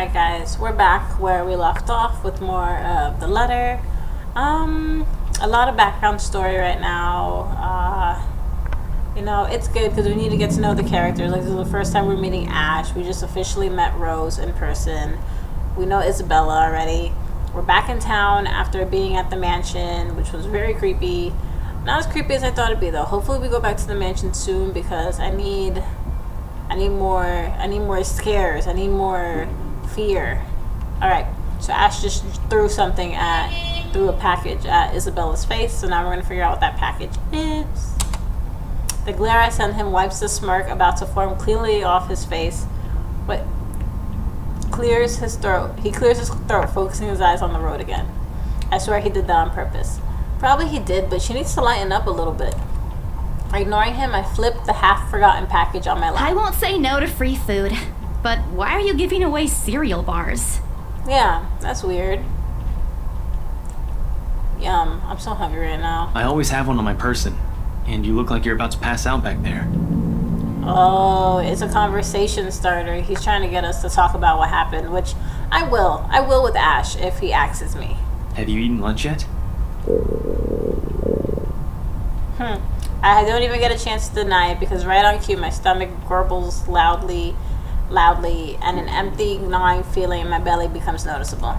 Alright guys, we're back where we left off with more of the letter. A lot of background story right now. It's good because we need to get to know the characters. Like, this is the first time we're meeting Ash. We just officially met Rose in person. We know Isabella already. We're back in town after being at the mansion, which was very creepy. Not as creepy as I thought it'd be though. Hopefully we go back to the mansion soon because I need more scares. I need more fear. Alright, so Ash just threw a package at Isabella's face, so now we're gonna figure out what that package is. The glare I send him wipes the smirk about to form cleanly off his face, but clears his throat. He clears his throat, focusing his eyes on the road again. I swear he did that on purpose. Probably he did, but she needs to lighten up a little bit. Ignoring him, I flipped the half-forgotten package on my lap. I won't say no to free food, but why are you giving away cereal bars? Yeah, that's weird. Yum, I'm so hungry right now. I always have one on my person, and you look like you're about to pass out back there. Oh, it's a conversation starter. He's trying to get us to talk about what happened, which I will. I will with Ash if he asks me. Have you eaten lunch yet? I don't even get a chance to deny it because right on cue my stomach gurgles loudly, and an empty, gnawing feeling in my belly becomes noticeable.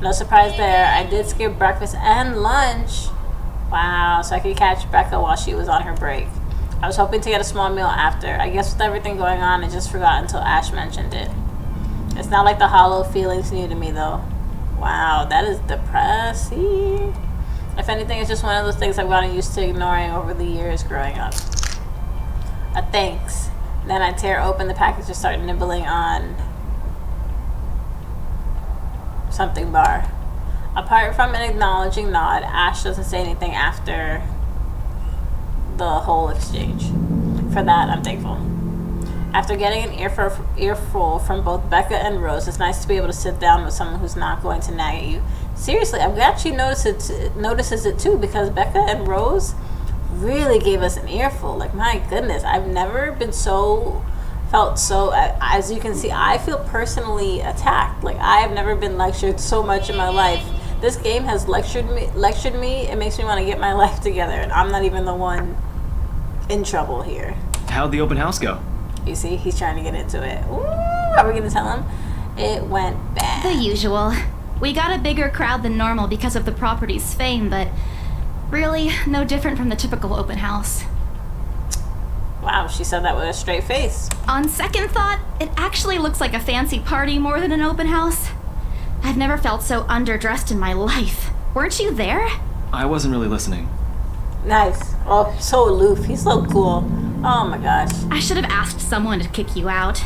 No surprise there, I did skip breakfast and lunch. Wow, so I could catch Becca while she was on her break. I was hoping to get a small meal after. I guess with everything going on, I just forgot until Ash mentioned it. It's not like the hollow feeling's new to me though. Wow, that is depressing. If anything, it's just one of those things I've gotten used to ignoring over the years growing up. A thanks. Then I tear open the package and start nibbling on something bar. Apart from an acknowledging nod, Ash doesn't say anything after the whole exchange. For that, I'm thankful. After getting an earful from both Becca and Rose, it's nice to be able to sit down with someone who's not going to nag at you. Seriously, I'm glad she notices it too, because Becca and Rose really gave us an earful. Like, my goodness, I've never been felt so, as you can see, I feel personally attacked. Like, I have never been lectured so much in my life. This game has lectured me. It makes me want to get my life together, and I'm not even the one in trouble here. How'd the open house go? You see, he's trying to get into it. Ooh, are we gonna tell him? It went bad. The usual. We got a bigger crowd than normal because of the property's fame, but really no different from the typical open house. Wow, she said that with a straight face. On second thought, it actually looks like a fancy party more than an open house. I've never felt so underdressed in my life. Weren't you there? I wasn't really listening. Nice. Oh, so aloof. He's so cool. Oh my gosh. I should have asked someone to kick you out.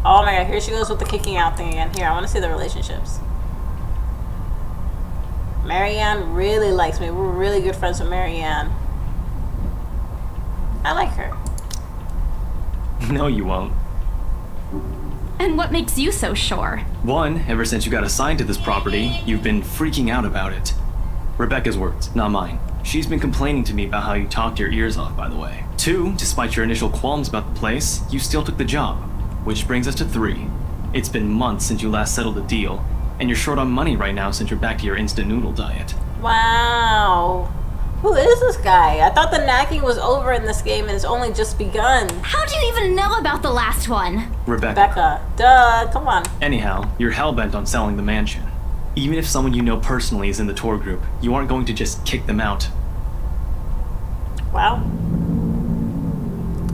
Oh my god, here she goes with the kicking out thing again. Here, I want to see the relationships. Marianne really likes me. We're really good friends with Marianne. I like her. No, you won't. And what makes you so sure? One, ever since you got assigned to this property, you've been freaking out about it. Rebecca's words, not mine. She's been complaining to me about how you talked your ears off, by the way. Two, despite your initial qualms about the place, you still took the job. Which brings us to three. It's been months since you last settled a deal, and you're short on money right now since you're back to your instant noodle diet. Wow. Who is this guy? I thought the nagging was over in this game and it's only just begun. How do you even know about the last one? Rebecca. Duh, come on. Anyhow, you're hell-bent on selling the mansion. Even if someone you know personally is in the tour group, you aren't going to just kick them out. Wow.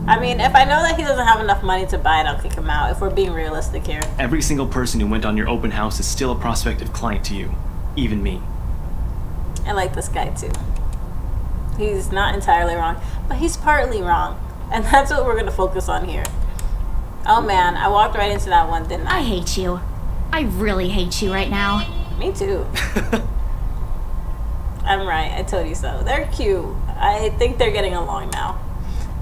I mean, if I know that he doesn't have enough money to buy it, I'll kick him out, if we're being realistic here. Every single person who went on your open house is still a prospective client to you. Even me. I like this guy too. He's not entirely wrong, but he's partly wrong. And that's what we're going to focus on here. Oh man, I walked right into that one, didn't I? I hate you. I really hate you right now. Me too. I'm right, I told you so. They're cute. I think they're getting along now.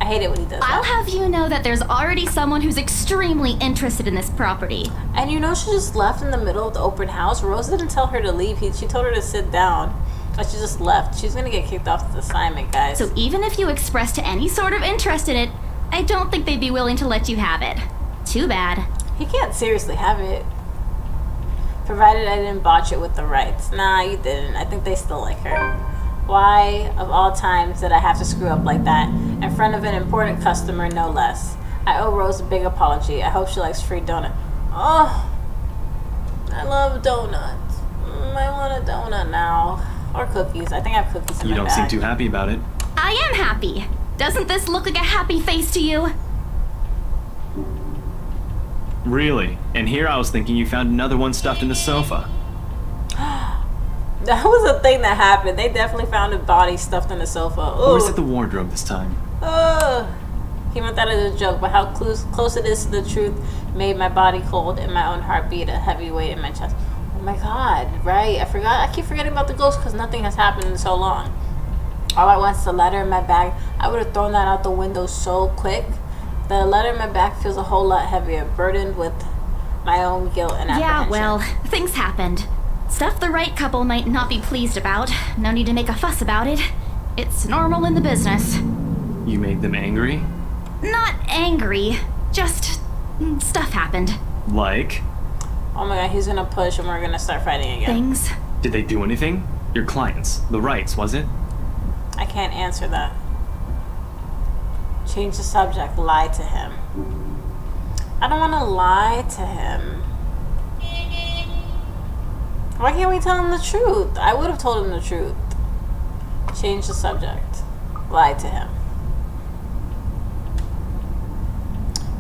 I hate it when he does I'll that. have you know that there's already someone who's extremely interested in this property. And you know she just left in the middle of the open house? Rose didn't tell her to leave. She told her to sit down. But she just left. She's gonna get kicked off this assignment, guys. So even if you expressed any sort of interest in it, I don't think they'd be willing to let you have it. Too bad. He can't seriously have it. Provided I didn't botch it with the rights. Nah, you didn't. I think they still like her. Why, of all times, did I have to screw up like that? In front of an important customer, no less. I owe Rose a big apology. I hope she likes free donut. Oh, I love donuts. I want a donut now. Or cookies. I think I have cookies in You my don't bag. seem too happy about it. I am happy. Doesn't this look like a happy face to you? Really? And here I was thinking you found another one stuffed in the sofa. That was a thing that happened. They definitely found a body stuffed in the sofa. Or is Ooh. it the wardrobe this time? Ugh. He meant that as a joke, but how close it is to the truth made my body cold and my own heartbeat a heavy weight in my chest. Oh my god, right? I forgot. I keep forgetting about the ghost because nothing has happened in so long. All at once, the letter in my bag, I would have thrown that out the window so quick. The letter in my back feels a whole lot heavier, burdened with my own guilt and apprehension. Yeah, well, things happened. Stuff the right couple might not be pleased about. No need to make a fuss about it. It's normal in the business. You made them angry? Not angry, just stuff happened. Like? Oh my god, he's gonna push and we're gonna start fighting again. Things. Did they do anything? Your clients. The rights, was it? I can't answer that. Change the subject, lie to him. I don't want to lie to him. Why can't we tell him the truth? I would have told him the truth. Change the subject, lie to him.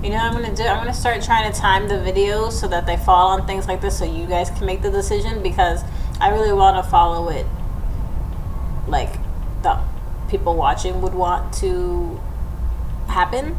You know what I'm going to do? I'm going to start trying to time the videos so that they fall on things like this so you guys can make the decision, because I really want to follow it like the people watching would want to happen.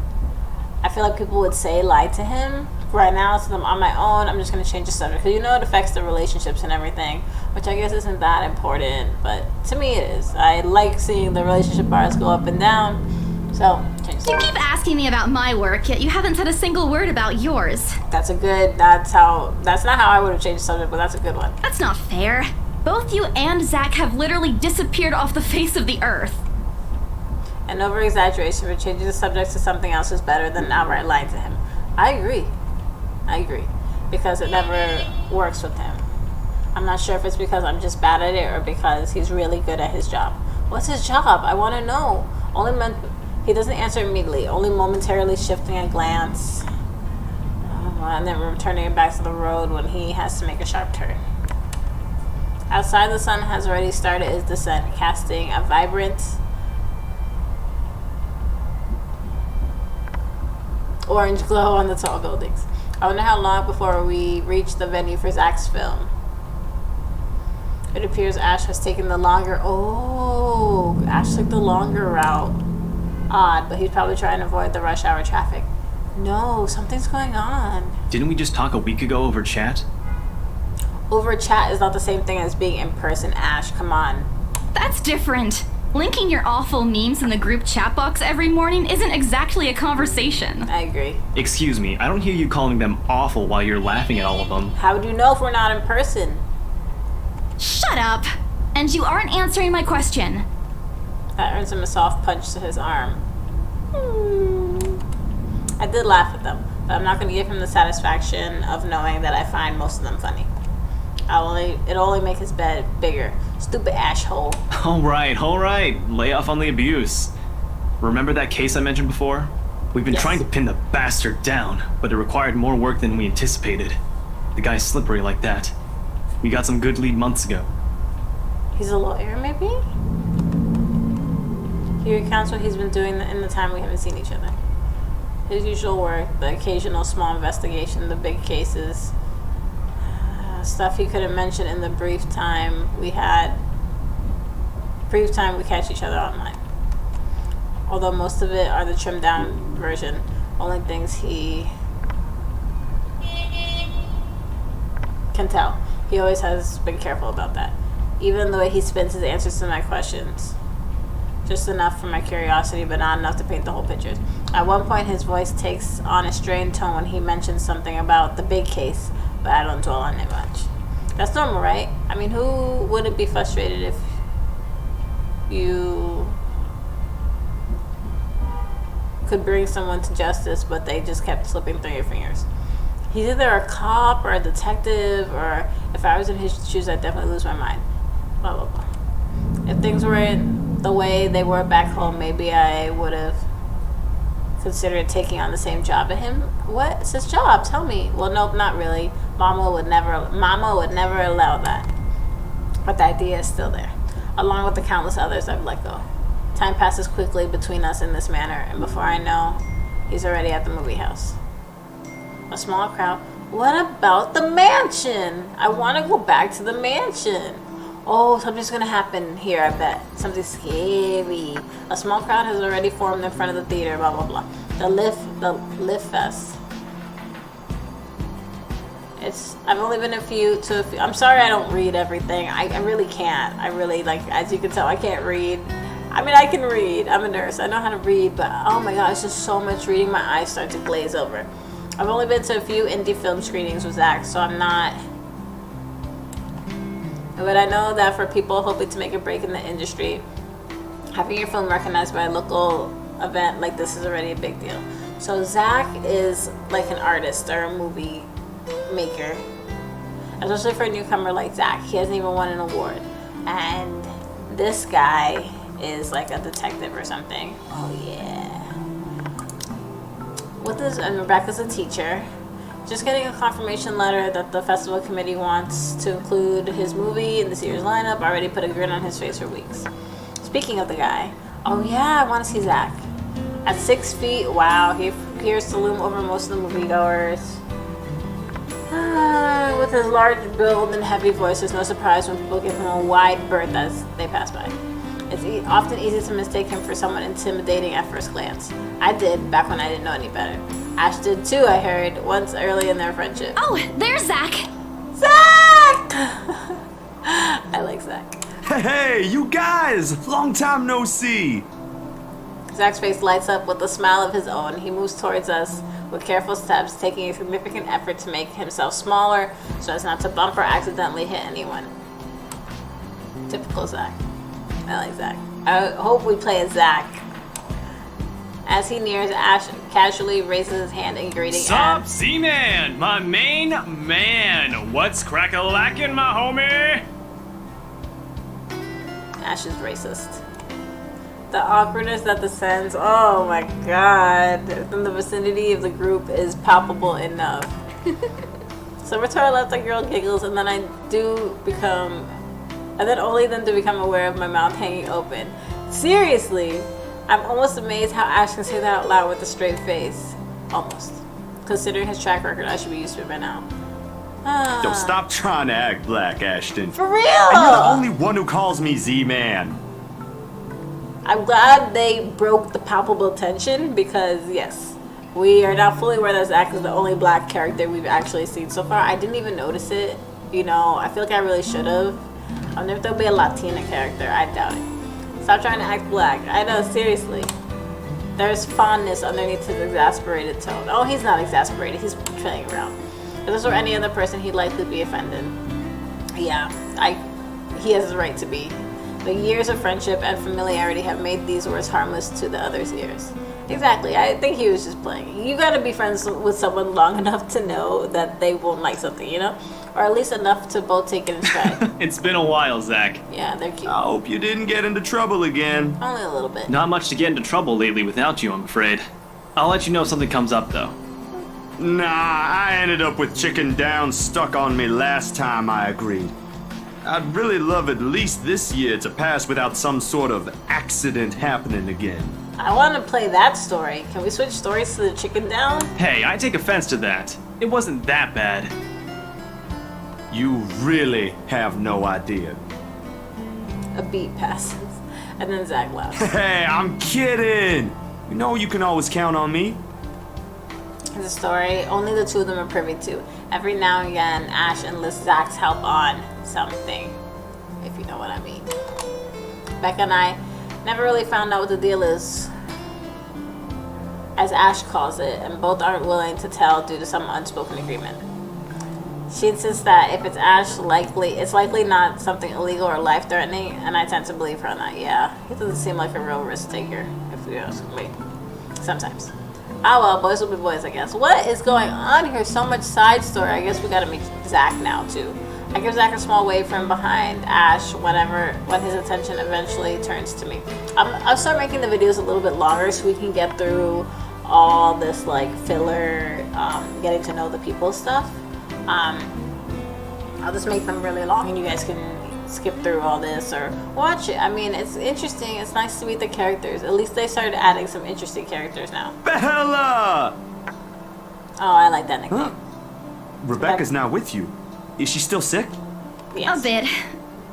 I feel like people would say lie to him. Right now, since I'm on my own, I'm just going to change the subject, because you know it affects the relationships and everything, which I guess isn't that important, but to me it is. I like seeing the relationship bars go up and down, so change the You subject. keep asking me about my work, yet you haven't said a single word about yours. That's not how I would have changed the subject, but that's a good one. That's not fair. Both you and Zach have literally disappeared off the face of the earth. An over-exaggeration for changing the subject to something else is better than outright lying to him. I agree, because it never works with him. I'm not sure if it's because I'm just bad at it or because he's really good at his job. What's his job? I want to know. He doesn't answer immediately, only momentarily shifting a glance, and then returning back to the road when he has to make a sharp turn. Outside, the sun has already started its descent, casting a vibrant orange glow on the tall buildings. I wonder how long before we reach the venue for Zach's film. It appears Ash has taken the longer... Oh, Ash took the longer route. Odd, but he's probably trying to avoid the rush hour traffic. No, something's going on. Didn't we just talk a week ago over chat? Over chat is not the same thing as being in person, Ash. Come on. That's different. Linking your awful memes in the group chat box every morning isn't exactly a conversation. I agree. Excuse me, I don't hear you calling them awful while you're laughing at all of them. How would you know if we're not in person? Shut up! And you aren't answering my question. That earns him a soft punch to his arm. I did laugh at them, but I'm not going to give him the satisfaction of knowing that I find most of them funny. It'll only make his bed bigger. Stupid asshole. Alright. Lay off on the abuse. Remember that case I mentioned before? We've been Yes. trying to pin the bastard down, but it required more work than we anticipated. The guy's slippery like that. We got some good lead months ago. He's a lawyer, maybe? He recounts what he's been doing in the time we haven't seen each other. His usual work, the occasional small investigation, the big cases, stuff he could have mentioned in the brief time we catch each other online. Although most of it are the trimmed down version, only things he can tell. He always has been careful about that. Even the way he spins his answers to my questions. Just enough for my curiosity, but not enough to paint the whole picture. At one point, his voice takes on a strained tone when he mentions something about the big case, but I don't dwell on it much. That's normal, right? I mean, who wouldn't be frustrated if you could bring someone to justice, but they just kept slipping through your fingers? He's either a cop or a detective, or if I was in his shoes, I'd definitely lose my mind. Blah, blah, blah. If things weren't the way they were back home, maybe I would have considered taking on the same job as him. What? It's his job. Tell me. Well, nope, not really. Mama would never allow that. But the idea is still there, along with the countless others I've let go. Time passes quickly between us in this manner, and before I know, he's already at the movie house. A small crowd. What about the mansion? I want to go back to the mansion. Oh, something's gonna happen here, I bet. Something scary. A small crowd has already formed in front of the theater, blah, blah, blah. The Lift Fest. I've only been to a few. I'm sorry I don't read everything. I really can't. I really, like, as you can tell, I can't read. I mean, I can read. I'm a nurse. I know how to read, but oh my god, it's just so much reading. My eyes start to glaze over. I've only been to a few indie film screenings with Zach, so I'm not... But I know that for people hoping to make a break in the industry, having your film recognized by a local event like this is already a big deal. So Zach is like an artist or a movie maker, especially for a newcomer like Zach. He hasn't even won an award, and this guy is like a detective or something. Oh yeah. And Rebecca's a teacher. Just getting a confirmation letter that the festival committee wants to include his movie in this year's lineup already put a grin on his face for weeks. Speaking of the guy, oh yeah, I want to see Zach. At 6 feet, wow, he appears to loom over most of the moviegoers. With his large build and heavy voice, there's no surprise when people give him a wide berth as they pass by. It's often easy to mistake him for someone intimidating at first glance. I did, back when I didn't know any better. Ash did too, I heard, once early in their friendship. Oh, there's Zach! Zach! I like Zach. Hey, you guys! Long time no see! Zach's face lights up with a smile of his own. He moves towards us with careful steps, taking a significant effort to make himself smaller so as not to bump or accidentally hit anyone. Typical Zach. I like Zach. I hope we play as Zach. As he nears, Ash casually raises his hand in greeting. Sup, Z-Man, my main man. What's crack-a-lackin', my homie? Ash is racist. The awkwardness that descends, oh my god, from the vicinity of the group is palpable enough. So Victoria left the girl giggles, and then only then to become aware of my mouth hanging open. Seriously, I'm almost amazed how Ash can say that out loud with a straight face. Almost. Considering his track record, I should be used to it by now. Don't stop trying to act black, Ashton. For real! And you're the only one who calls me Z-Man. I'm glad they broke the palpable tension because, yes, we are now fully aware that Zach is the only black character we've actually seen so far. I didn't even notice it. You know, I feel like I really should have. I wonder if there'll be a Latina character. I doubt it. Stop trying to act black. I know, seriously. There's fondness underneath his exasperated tone. Oh, he's not exasperated. He's playing around. If this were any other person, he'd likely be offended. Yeah, he has the right to be. The years of friendship and familiarity have made these words harmless to the other's ears. Exactly. I think he was just playing. You gotta be friends with someone long enough to know that they won't like something, you know? Or at least enough to both take it in stride. It's been a while, Zach. Yeah, they're cute. I hope you didn't get into trouble again. Only a little bit. Not much to get into trouble lately without you, I'm afraid. I'll let you know if something comes up, though. Nah, I ended up with Chicken Down stuck on me last time I agreed. I'd really love at least this year to pass without some sort of accident happening again. I want to play that story. Can we switch stories to the Chicken Down? Hey, I take offense to that. It wasn't that bad. You really have no idea. A beat passes. And then Zach laughs. Hey, I'm kidding! You know you can always count on me. It's a story only the two of them are privy to. Every now and again, Ash enlists Zach's help on something, if you know what I mean. Becca and I never really found out what the deal is, as Ash calls it, and both aren't willing to tell due to some unspoken agreement. She insists that if it's Ash, it's likely not something illegal or life-threatening, and I tend to believe her on that. Yeah, he doesn't seem like a real risk taker, if you ask me. Sometimes. Ah well, boys will be boys, I guess. What is going on here? So much side story. I guess we gotta meet Zach now too. I give Zach a small wave from behind Ash when his attention eventually turns to me. I'll start making the videos a little bit longer so we can get through all this like filler, getting to know the people stuff. I'll just make them really long and you guys can skip through all this or watch it. I mean, it's interesting. It's nice to meet the characters. At least they started adding some interesting characters now. Bella! Oh, I like that nickname. Huh? Rebecca's now with you. Is she still sick? Yes. A bit.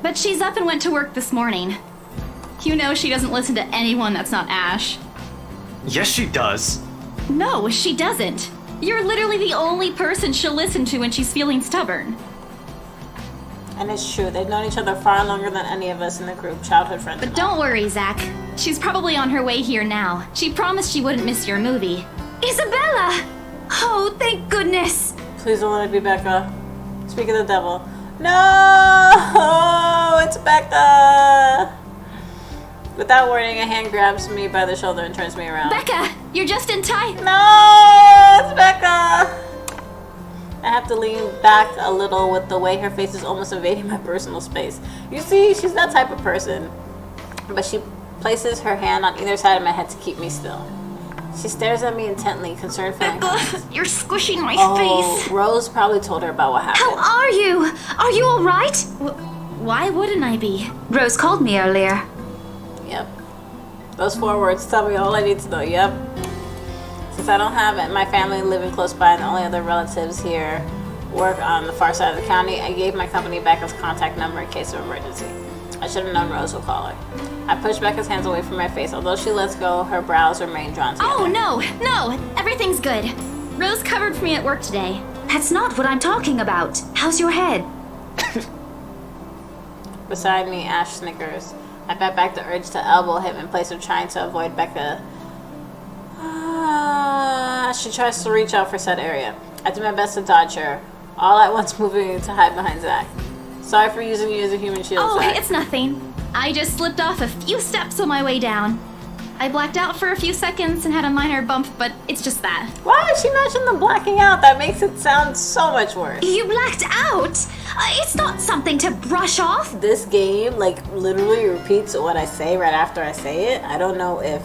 But she's up and went to work this morning. You know she doesn't listen to anyone that's not Ash. Yes, she does. No, she doesn't. You're literally the only person she'll listen to when she's feeling stubborn. And it's true. They've known each other far longer than any of us in the group. Childhood friends. But and all. don't worry, Zach. She's probably on her way here now. She promised she wouldn't miss your movie. Isabella! Oh, thank goodness! Please don't let it be Becca. Speak of the devil. No! It's Becca! Without warning, a hand grabs me by the shoulder and turns me around. Becca! You're just in time! No! It's Becca! I have to lean back a little with the way her face is almost invading my personal space. You see, she's that type of person. But she places her hand on either side of my head to keep me still. She stares at me intently, concerned for Becca, you're squishing my Oh, face. Rose probably told her about what happened. How are you? Are you alright? Why wouldn't I be? Rose called me earlier. Yep. Those 4 words tell me all I need to know. Yep. Since I don't have my family living close by and the only other relatives here work on the far side of the county, I gave my company Becca's contact number in case of emergency. I should have known Rose would call her. I push Becca's hands away from my face. Although she lets go, her brows remain drawn together. Oh, no, everything's good. Rose covered for me at work today. That's not what I'm talking about. How's your head? Beside me, Ash snickers. I bet back the urge to elbow him in place of trying to avoid Becca. She tries to reach out for said area. I do my best to dodge her, all at once moving to hide behind Zach. Sorry for using you as a human shield, Oh, Zach. it's nothing. I just slipped off a few steps on my way down. I blacked out for a few seconds and had a minor bump, but it's just that. Why did she mention the blacking out? That makes it sound so much worse. You blacked out? It's not something to brush off. This game, like, literally repeats what I say right after I say it. I don't know if...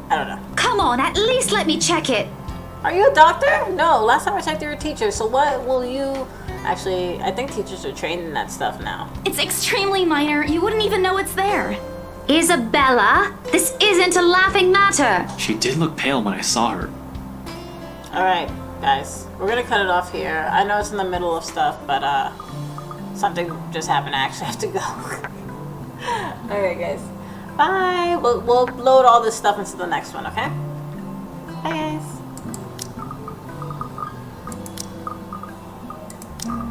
I don't know. Come on, at least let me check it. Are you a doctor? No, last time I checked you were a teacher, so what will you... Actually, I think teachers are trained in that stuff now. It's extremely minor. You wouldn't even know it's there. Isabella, this isn't a laughing matter. She did look pale when I saw her. Alright, guys. We're gonna cut it off here. I know it's in the middle of stuff, but, something just happened. I actually have to go. Alright, guys. Bye. We'll load all this stuff into the next one, okay? Bye, guys.